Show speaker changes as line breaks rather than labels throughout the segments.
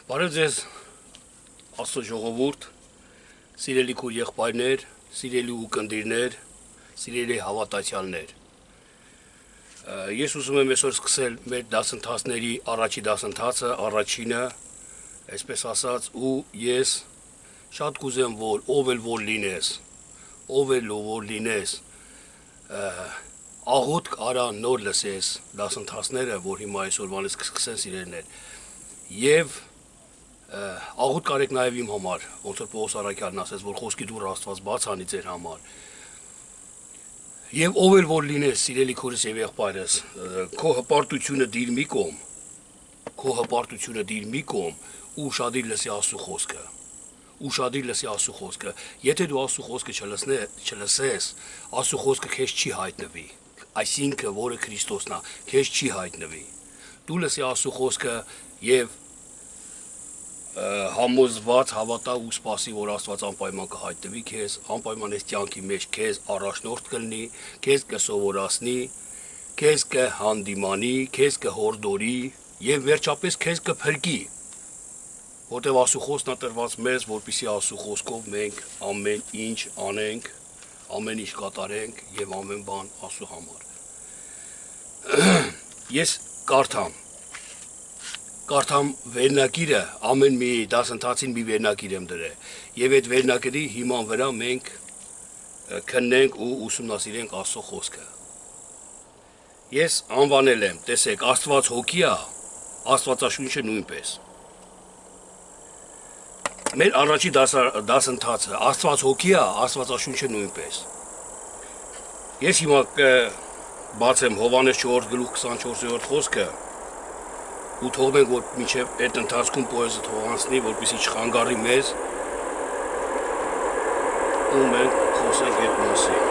Բարև ձեզ, Աստծո ժողովուրդ, սիրելի քույր եղբայրներ, սիրելի ուղկնդիրներ, սիրելի հավատացյալներ։ Ես ուզում եմ այսօր սկսել մեր դասընթացների առաջի դասընթացը, առաջինը, այսպես ասած, ու ես շատ կուզեմ, որ ով էլ որ լինես, աղոթք արա նոր լսես դասընթացները, որ հիմա այսօրվանից կսկսեն սիրելիներ, եւ աղոթք արեք նաև իմ համար, ոնց որ Պողոս Արաքյալն ասեց, որ խոսքի դուռը Աստված բաց անի ձեր համար։ Եվ ով էլ որ լինես, սիրելի քուրս եւ եղբայրս, քո հպարտությունը դիր մի կողմ, ու ուշադիր լսի Աստծո խոսքը։ Եթե դու Աստծո խոսքը չլսես, Աստծո խոսքը քեզ չի հայտնվի, այսինքն որը Քրիստոսն է, քեզ չի հայտնվի։ Դու լսի Աստծո խոսքը եւ համոզված հավատա ու սպասի, որ Աստված անպայման կհայտնվի քեզ, անպայման այս կյանքի մեջ քեզ առաջնորդ կլինի, քեզ կսովորացնի, քեզ կհանդիմանի, քեզ կհորդորի եւ վերջապես քեզ կփրկի։ Որտեւ Աստծո խոսքն է տրված մեզ, որպեսզի Աստծո խոսքով մենք ամեն ինչ անենք, ամեն ինչ կատարենք եւ ամեն բան Աստծո համար։ Ես կարդամ վերնագիրը, ամեն մի դասընթացին մի վերնագիր եմ դրել, եւ այդ վերնագիրի հիման վրա մենք քննենք ու ուսումնասիրենք Աստծո խոսքը։ Ես անվանել եմ, տեսեք, Աստված հոգի է, Աստվածաշունչը նույնպես։ Մեր առաջի դասընթացը Աստված հոգի է, Աստվածաշունչը նույնպես։ Ես հիմա կբացեմ Հովհաննես 4:24 խոսքը, ու թողնենք, որ մինչև այդ ընթացքում պոեզը թողանցնի, որպեսզի չխանգարի մեզ, ու մենք խոսենք այդ մասին։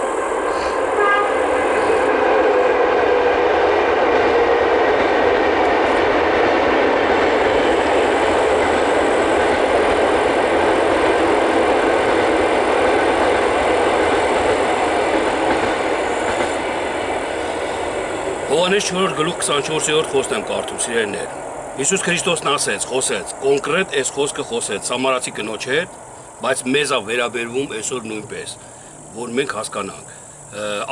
Հովհաննես 4:24 խոսքն եմ կարդում, սիրելիներ։ Հիսուս Քրիստոսն ասեց, խոսեց, կոնկրետ այս խոսքը խոսեց Սամարացի կնոջ հետ, բայց մեզ է վերաբերվում այսօր նույնպես, որ մենք հասկանանք։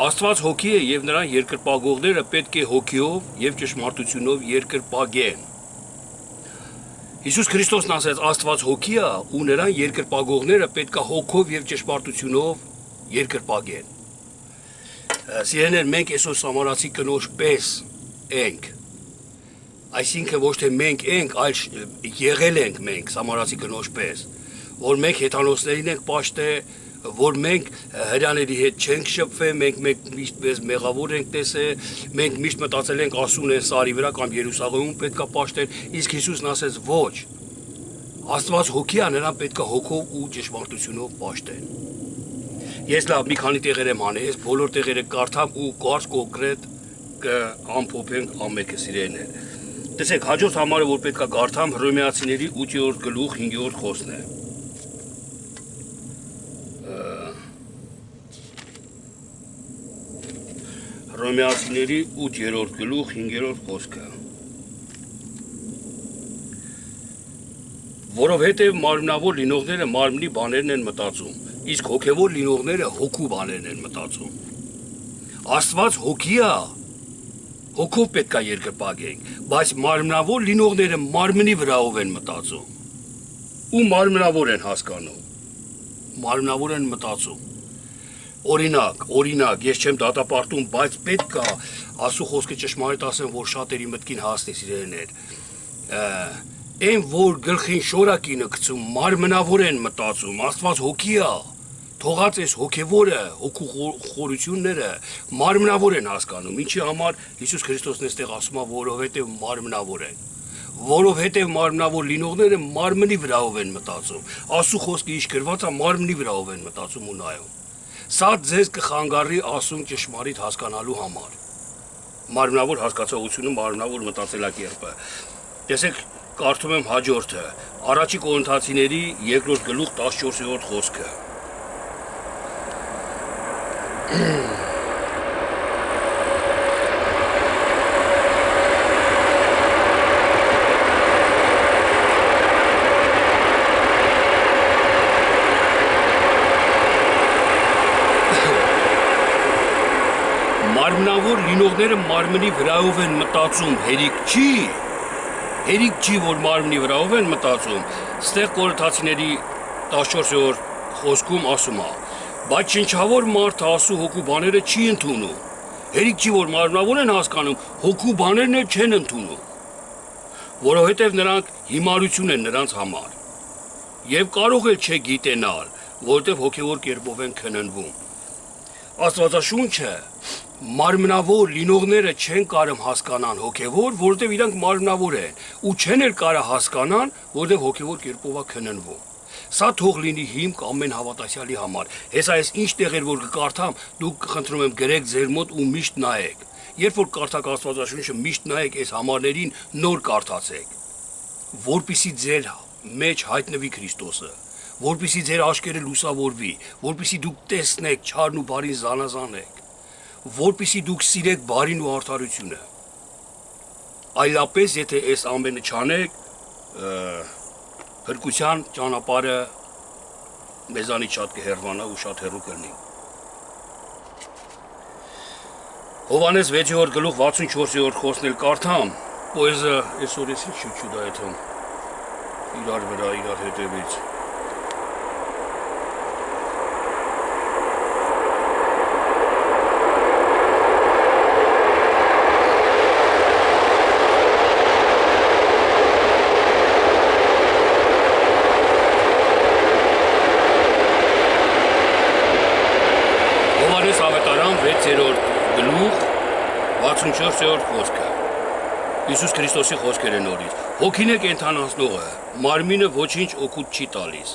Աստված հոգի է եւ նրան երկրպագողները պետք է հոգիով եւ ճշմարտությունով երկրպագեն։ Հիսուս Քրիստոսն ասեց, Աստված հոգի է ու նրան երկրպագողները պետք է հոգով եւ ճշմարտությունով երկրպագեն։ Սիրելիներ, մենք այսօր Սամարացի կնոջ պես ենք, այսինքն ոչ թե մենք ենք, այլ եղել ենք մենք Սամարացի կնոջ պես, որ մենք հեթանոսներին ենք պաշտել, որ մենք հրյաների հետ չենք շփվել, մենք միշտ մեզ մեղավոր ենք տեսել, մենք միշտ մտածել ենք ասուն են սարի վրա կամ Երուսաղեմում պետք է պաշտել, իսկ Հիսուսն ասեց ոչ, Աստված հոգի է, նրան պետք է հոգով ու ճշմարտությունով պաշտեն։ Ես լավ մի քանի տեղեր եմ անել, ես բոլոր տեղերը կարդամ ու կարճ կոնկրետ կամփոփենք ամենը սիրելիներ։ Տեսեք, հաջորդ համարը, որ պետք է կարդամ, Հռոմեացիների 8:5 խոսքն է։ Հռոմեացիների 8:5 խոսքը։ Որովհետև մարմնավոր լինողները մարմնի բաներն են մտածում, իսկ հոգևոր լինողները հոգու բաներն են մտածում։ Աստված հոգի է, հոգով պետք է երկրպագենք, բայց մարմնավոր լինողները մարմնի վրայով են մտածում։ Ու մարմնավոր են հասկանում, մարմնավոր են մտածում։ Օրինակ, ես չեմ դատապարտում, բայց պետք է Աստծո խոսքը ճշմարիտ ասեմ, որ շատերի մտքին հասնի սիրելիներ։ Այն որ գլխին շորակինը գցում, մարմնավոր են մտածում, Աստված հոգի է, թողած այս հոգևորը, հոգու խորությունները մարմնավոր են հասկանում, ինչի համար Հիսուս Քրիստոսն այստեղ ասում է, որովհետև մարմնավոր են, որովհետև մարմնավոր լինողները մարմնի վրայով են մտածում, Աստծո խոսքը ինչ գրված է, մարմնի վրայով են մտածում ու նայում։ Սա ձեզ կխանգարի Աստծուն ճշմարիտ հասկանալու համար։ Մարմնավոր հասկացողությունը, մարմնավոր մտածելակերպը։ Տեսեք, կարդում եմ հաջորդը, Առաջի Կորինթացիների 2:14 խոսքը։ որ լինողները մարմնի վրայով են մտածում, հերիք չի, որ մարմնի վրայով են մտածում, ստեղ Կորինթացիների 14-րդ խոսքում ասում է, բայց շնչավոր մարդը ասու հոգու բաները չի ընդունում, հերիք չի, որ մարմնավոր են հասկանում, հոգու բաներն էլ չեն ընդունում, որովհետև նրանք հիմարություն են նրանց համար, և կարող էլ չէ գիտենալ, որովհետև հոգևոր կերպով են քննվում։ Աստվածաշունչը մարմնավոր լինողները չեն կարող հասկանան հոգևոր, որովհետև իրանք մարմնավոր են, ու չեն էլ կարող հասկանան, որովհետև հոգևոր կերպով է քննվում։ Սա թող լինի հիմք ամեն հավատացյալի համար։ Հեսա այս ինչ տեղեր որ կկարդամ, դուք խնդրում եմ գրեք ձեր մոտ ու միշտ նայեք։ Երբ որ կարդաք Աստվածաշունչը, միշտ նայեք այս համարներին, նոր կարդացեք, որպեսզի ձեր մեջ հայտնվի Քրիստոսը, որպեսզի ձեր աչքերը լուսավորվի, որպեսզի դուք տեսնեք չարն ու բարին զանազանեք, որպեսզի դուք սիրեք բարին ու արդարությունը։ Այլապես, եթե այս ամենը չանեք, փրկության ճանապարհը մեզանից շատ կհեռվանա ու շատ հեռու կլինի։ Հովհաննես 6-րդ գլուխ 64-րդ խոսքն էլ կարդամ, պոեզը այսօր էս ինչ չուտա այդում իրար վրա, իրար հետևից։ Հովհաննես ավետարան 6-րդ գլուխ 64-րդ խոսքը։ Հիսուս Քրիստոսի խոսքեր են նորից։ Հոգին է կենդանացնողը, մարմինը ոչինչ օգուտ չի տալիս։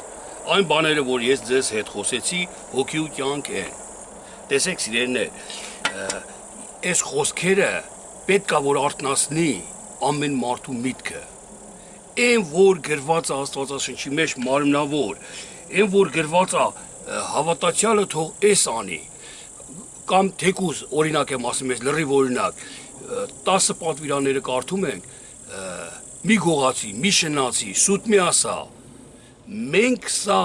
Այն բաները, որ ես ձեզ հետ խոսեցի, հոգի ու կյանք են։ Տեսեք, սիրելիներ, այս խոսքերը պետք է որ արթնացնի ամեն մարդու միտքը։ Այն որ գրված է Աստվածաշնչի մեջ մարմնավոր, այն որ գրված է հավատացյալը թող էս անի։ Կամ թեկուզ օրինակ եմ ասում ես լրիվ օրինակ 10 պատվիրանները կարդում ենք մի գողացի, մի շնացի, սուտ մի ասա մենք սա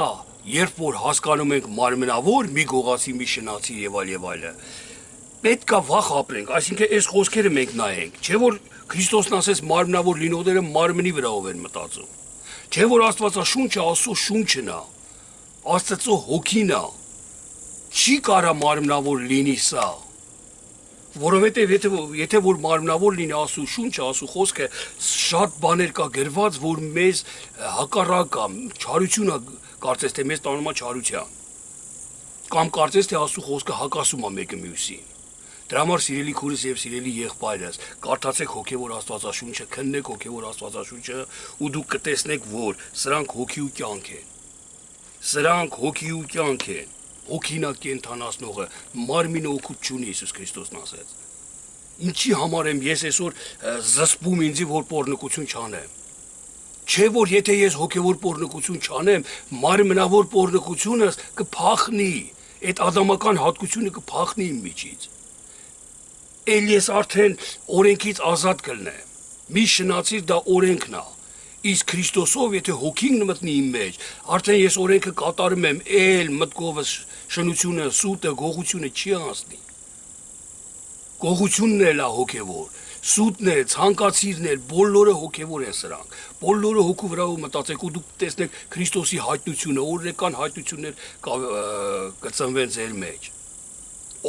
երբ որ հասկանում ենք մարմնավոր մի գողացի, մի շնացի եւ այլը պետքա վախ ապրենք, այսինքն այս խոսքերը մենք նայենք, չէ որ Քրիստոսն ասեց մարմնավոր լինողները մարմնի վրայով են մտածում, չէ որ Աստվածաշունչը Աստծո շունչն է, Աստծո հոգին է, չի կարա մարմնավոր լինի սա, որովհետև եթե որ մարմնավոր լինի Աստծո շունչը, Աստծո խոսքը, շատ բաներ կա գրված, որ մեզ հակառակ կա, չարություն է, կարծես թե մեզ տանում է չարության, կամ կարծես թե Աստծո խոսքը հակասում է մեկը մյուսին։ Դրա համար սիրելի քուրս եւ սիրելի եղբայրս, կարդացեք հոգեվոր Աստվածաշունչը, քննեք հոգեվոր Աստվածաշունչը ու դուք կտեսնեք, որ սրանք հոգի ու կյանք են։ Սրանք հոգի ու կյանք են։ Հոգին է կենդանացնողը, մարմինը օգուտ չունի, Հիսուս Քրիստոսն ասեց։ Ինչի համար եմ ես այսօր զսպում ինձի, որ պոռնկություն չանեմ։ Չէ որ եթե ես հոգևոր պոռնկություն չանեմ, մարմնավոր պոռնկությունս կփախնի, այդ ադամական հատկությունը կփախնի իմ միջից։ Էլ ես արդեն օրենքից ազատ կլնեմ։ Մի շնացիր դա օրենքն է։ Իսկ Քրիստոսով եթե հոգին մտնի իմ մեջ, արդեն ես օրենքը կատարում եմ, էլ մտքովս շնությունը, սուտը, գողությունը չի անցնի։ Գողությունն էլ է հոգևոր, սուտն է, ցանկացիրն է, բոլորը հոգևոր են սրանք։ Բոլորը հոգու վրայով մտածեք ու դուք տեսնեք Քրիստոսի հայտնությունը, օրեկան հայտնություններ կծնվեն ձեր մեջ։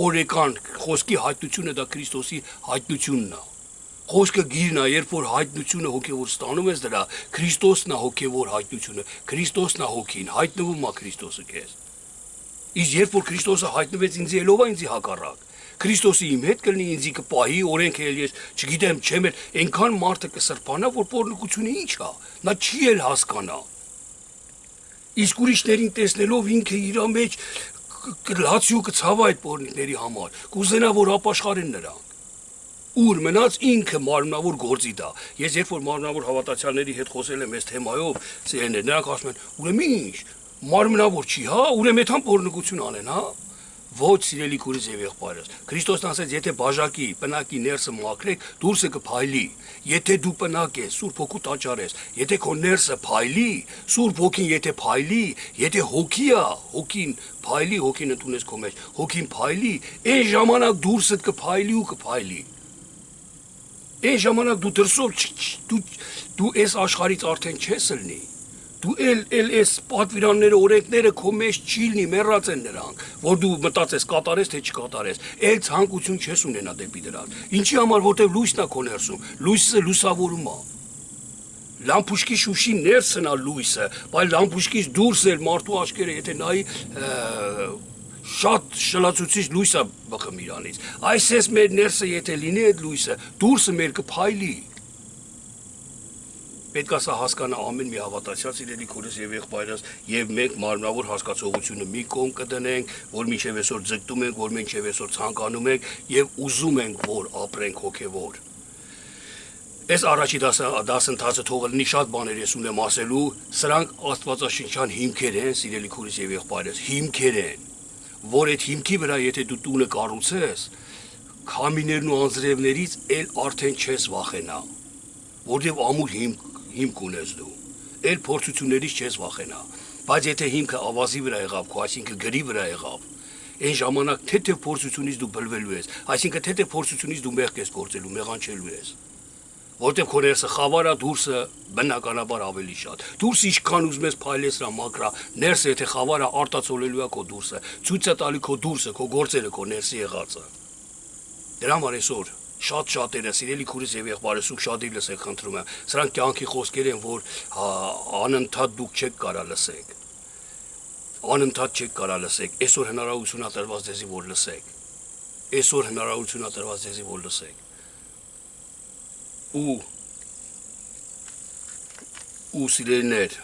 Օրեկան խոսքի հայտնությունը դա Քրիստոսի հայտնությունն է։ Խոսքը գիրն է, երբ որ հայտնությունը հոգևոր ստանում ես դրա, Քրիստոսն է հոգևոր հայտնությունը, Քրիստոսն է հոգին, հայտնվում է Քրիստոսը քեզ։ Իսկ երբ որ Քրիստոսը հայտնվեց ինձի, ելով է ինձի հակառակ։ Քրիստոսը իմ հետ կլինի, ինձի կպահի, օրենքը էլ ես չգիտեմ, չեմ էլ, այնքան մարդը կսրբանա, որ պոռնկությունը ինչ է, նա չի էլ հասկանա։ Իսկ ուրիշներին տեսնելով ինքը իր մեջ կլացի ու կցավա այդ պոռնիկների համար, կուզենա որ ապաշխարեն նրանք։ Ուր մնաց ինքը մարմնավոր գործի դա։ Ես երբ որ մարմնավոր հավատացյալների հետ խոսել եմ այս թեմայով, նրանք ասում են, ուրեմն ինչ, մարմնավոր չի, հա, ուրեմն այդքան պոռնկություն անեն, հա։ Ոչ սիրելի քուրս եւ եղբայրս։ Քրիստոսն ասեց, եթե բաժակի պնակի ներսը մաքրեք, դուրսը կփայլի։ Եթե դու պնակ ես, Սուրբ Հոգու տաճար ես, եթե քո ներսը փայլի, Սուրբ Հոգին եթե փայլի, եթե հոգի է, հոգին փայլի, հոգին ընդունես քո մեջ, հոգին փայլի, այն ժամանակ դուրսդ կփայլի ու կփայլի։ Այն ժամանակ դու դրսով դու այս աշխարհից արդեն չես ելնի։ Դու էլ այս պատվիրանները, օրենքները քո մեջ չի լինի, մեռած են նրանք, որ դու մտածես կատարես թե չկատարես, այլ ցանկություն չես ունենա դեպի դրանք։ Ինչի համար, որտեվ լույսն է քո ներսում, լույսը լուսավորում է։ Լամպուշկի շուշի ներսն է լույսը, բայց լամպուշկից դուրս էլ մարդու աչքերը, եթե նայի շատ շլացուցիչ լույս է բխում իրանից։ Այսպես մեր ներսը եթե լինի այդ լույսը, դուրսը մեր կփայլի։ Պետք է սա հասկանա ամեն մի հավատացյալ սիրելի քուրս եւ եղբայրս եւ մենք մարմնավոր հասկացողությունը մի կողմ կդնենք, որ մինչեւ այսօր ձգտում ենք, որ մինչեւ այսօր ցանկանում ենք եւ ուզում ենք, որ ապրենք հոգեվոր։ Այս առաջի դասընթացը թողը լինի շատ բաներ ես ունեմ ասելու, սրանք աստվածաշնչյան հիմքեր են, սիրելի քուրս եւ եղբայրս, հիմքեր են, որ այդ հիմքի վրա եթե դու տունը կառուցես, քամիներն ու անձրևներից էլ արդեն չես վախենա, որտեղ ամուր հիմք ունես դու, էլ փորձություններից չես վախենա, բայց եթե հիմքը ավազի վրա եղավ, քո այսինքն գրի վրա եղավ, այն ժամանակ թեթև փորձությունից դու բլվելու ես, այսինքն թեթև փորձությունից դու մեղք ես գործելու, մեղանչելու ես, որտեղ քո ներսը խավարա, դուրսը բնականաբար ավելի շատ, դուրսը ինչքան ուզում ես փայլեցրա, մակրա, ներսը եթե խավարա արտացոլելու է քո դուրսը, ցույց է տալի քո դուրսը, քո գործերը, քո ներսի եղածը, դրա համար այսօր շատ շատերը, սիրելի քուրս եւ եղբայրս ու շատի լսեք խնդրում եմ, սրանք կյանքի խոսքեր են, որ անընդհատ դուք չեք կարա լսեք, անընդհատ չեք կարա լսեք, այսօր հնարավորություն ա տրված ձեզի, որ լսեք, այսօր հնարավորություն ա տրված ձեզի, որ լսեք, ու սիրելիներ,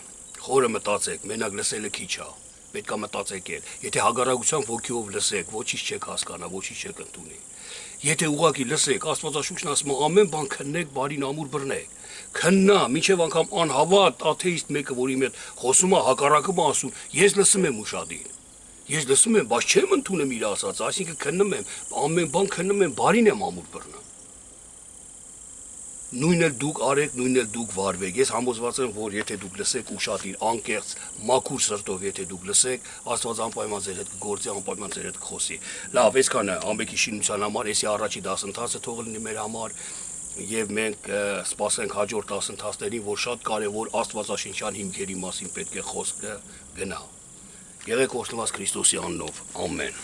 խորը մտածեք, մենակ լսելը քիչ է, պետք է մտածեք էլ, եթե հագարակությամբ ոգիով լսեք, ոչինչ չեք հասկանա, ոչինչ չեք ընդունի, եթե ուղղակի լսեք, Աստվածաշունչն ասում է ամեն բան քննեք, բարին ամուր բռնեք, քննա, մինչև անգամ անհավատ աթեիստ մեկը, որ իմ հետ խոսում է, հակառակը ասում, ես լսում եմ ուշադիր, ես լսում եմ, բայց չեմ ընդունում իր ասածը, այսինքն քննում եմ, ամեն բան քննում եմ, բարին եմ ամուր բռնում։ Նույնն էլ դուք արեք, նույնն էլ դուք վարվեք։ Ես համոզված եմ, որ եթե դուք լսեք ուշադիր, անկեղծ, մաքուր սրտով, եթե դուք լսեք, Աստված անպայման ձեր հետ կգործի, անպայման ձեր հետ կխոսի։ Լավ, այսքանը ամբողջի շինության համար, էսի առաջի դասընթացը թող լինի մեր համար, եւ մենք սպասենք հաջորդ դասընթացներին, որ շատ կարեւոր աստվածաշնչյան հիմքերի մասին պետք է խոսքը գնա։ Եղեք օրհնված Քրիստոսի անունով։ Ամեն։